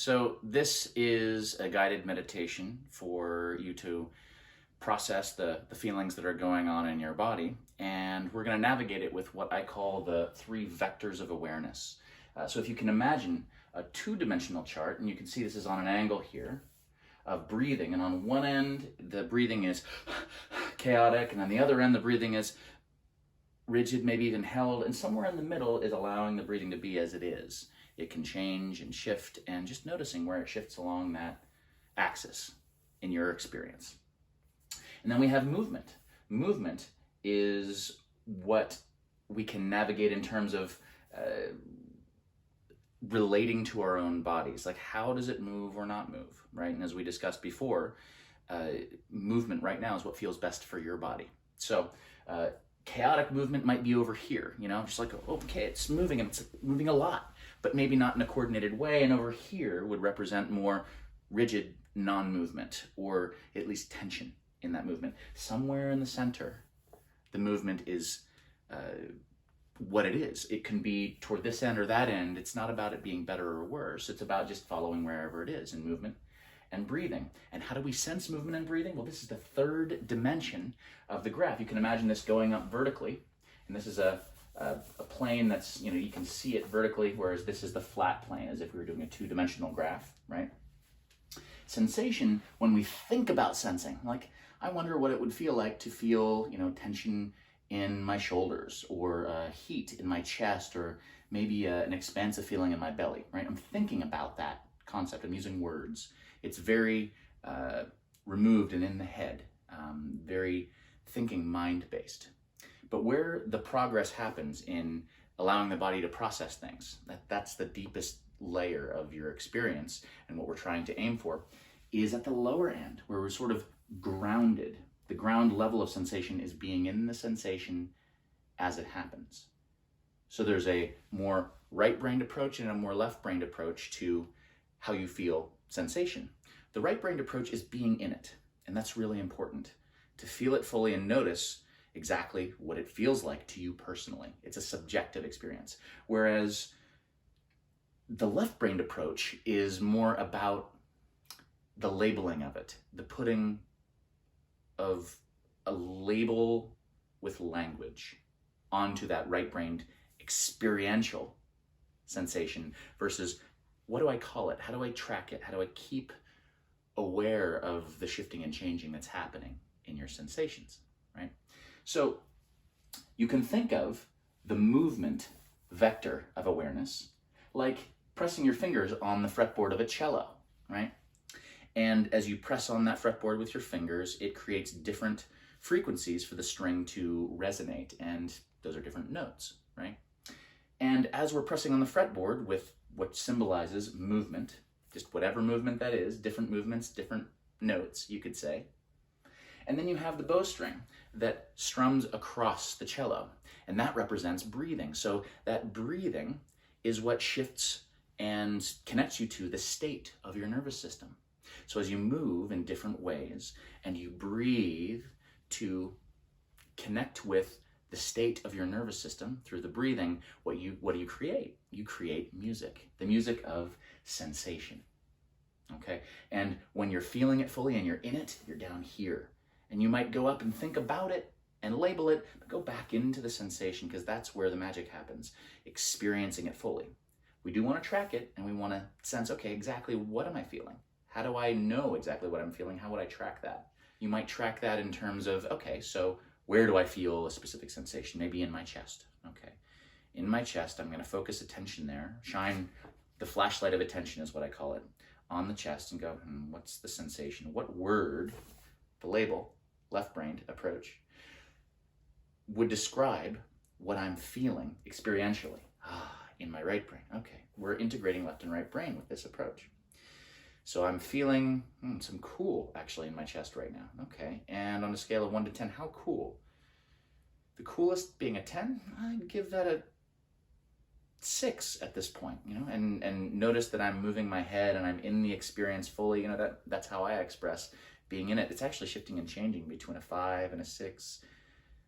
So this is a guided meditation for you to process the feelings that are going on in your body, and we're going to navigate it with what I call the 3 vectors of awareness. So if you can imagine a 2-dimensional chart, and you can see this is on an angle here of breathing, and on one end the breathing is chaotic, and on the other end the breathing is rigid, maybe even held, and somewhere in the middle is allowing the breathing to be as it is. It can change and shift, and just noticing where it shifts along that axis in your experience. And then we have movement. Movement is what we can navigate in terms of relating to our own bodies. Like, how does it move or not move, right? And as we discussed before, movement right now is what feels best for your body. So chaotic movement might be over here, just like, okay, it's moving and it's moving a lot, but maybe not in a coordinated way. And over here would represent more rigid non-movement, or at least tension in that movement. Somewhere in the center, the movement is what it is. It can be toward this end or that end. It's not about it being better or worse. It's about just following wherever it is in movement and breathing. And how do we sense movement and breathing? Well, this is the 3rd dimension of the graph. You can imagine this going up vertically, and this is a plane that's, you can see it vertically, whereas this is the flat plane, as if we were doing a 2-dimensional graph, right? Sensation, when we think about sensing, like, I wonder what it would feel like to feel, tension in my shoulders, or heat in my chest, or maybe an expansive feeling in my belly, right? I'm thinking about that concept. I'm using words. It's very removed and in the head, very thinking mind-based. But where the progress happens in allowing the body to process things, that's the deepest layer of your experience, and what we're trying to aim for is at the lower end, where we're sort of grounded. The ground level of sensation is being in the sensation as it happens. So there's a more right-brained approach and a more left-brained approach to how you feel sensation. The right-brained approach is being in it, and that's really important, to feel it fully and notice exactly what it feels like to you personally. It's a subjective experience. Whereas the left-brained approach is more about the labeling of it, the putting of a label with language onto that right-brained experiential sensation versus, what do I call it? How do I track it? How do I keep aware of the shifting and changing that's happening in your sensations, right? So you can think of the movement vector of awareness like pressing your fingers on the fretboard of a cello, right? And as you press on that fretboard with your fingers, it creates different frequencies for the string to resonate, and those are different notes, right? And as we're pressing on the fretboard with what symbolizes movement, just whatever movement that is, different movements, different notes, you could say. And then you have the bowstring that strums across the cello, and that represents breathing. So that breathing is what shifts and connects you to the state of your nervous system. So as you move in different ways and you breathe to connect with the state of your nervous system through the breathing, what do you create? You create music, the music of sensation, okay? And when you're feeling it fully and you're in it, you're down here. And you might go up and think about it and label it, but go back into the sensation, because that's where the magic happens, experiencing it fully. We do want to track it, and we want to sense, okay, exactly what am I feeling? How do I know exactly what I'm feeling? How would I track that? You might track that in terms of, okay, so where do I feel a specific sensation? Maybe in my chest, okay. In my chest, I'm going to focus attention there, shine the flashlight of attention is what I call it, on the chest, and go, what's the sensation? What word, the label, left-brained approach, would describe what I'm feeling experientially? In my right brain. Okay, we're integrating left and right brain with this approach. So I'm feeling some cool actually in my chest right now. Okay, and on a scale of 1 to 10, how cool? The coolest being a 10, I'd give that a 6 at this point, and notice that I'm moving my head and I'm in the experience fully. That's how I express being in it. It's actually shifting and changing between a 5 and a 6,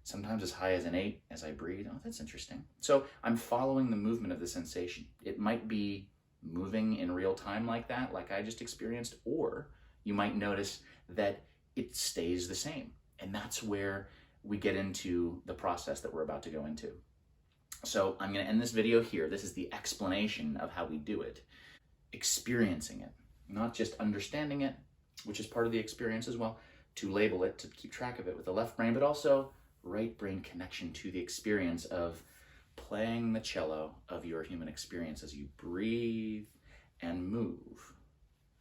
sometimes as high as an 8 as I breathe. Oh, that's interesting. So I'm following the movement of the sensation. It might be moving in real time like that, like I just experienced, or you might notice that it stays the same. And that's where we get into the process that we're about to go into. So I'm going to end this video here. This is the explanation of how we do it. Experiencing it, not just understanding it, which is part of the experience as well, to label it, to keep track of it with the left brain, but also right brain connection to the experience of playing the cello of your human experience as you breathe and move.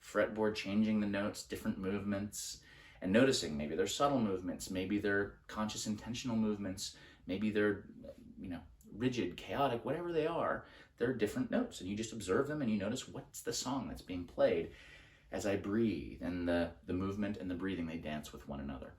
Fretboard changing the notes, different movements, and noticing maybe they're subtle movements, maybe they're conscious intentional movements, maybe they're, rigid, chaotic, whatever they are, they're different notes, and you just observe them and you notice what's the song that's being played as I breathe, and the movement and the breathing, they dance with one another.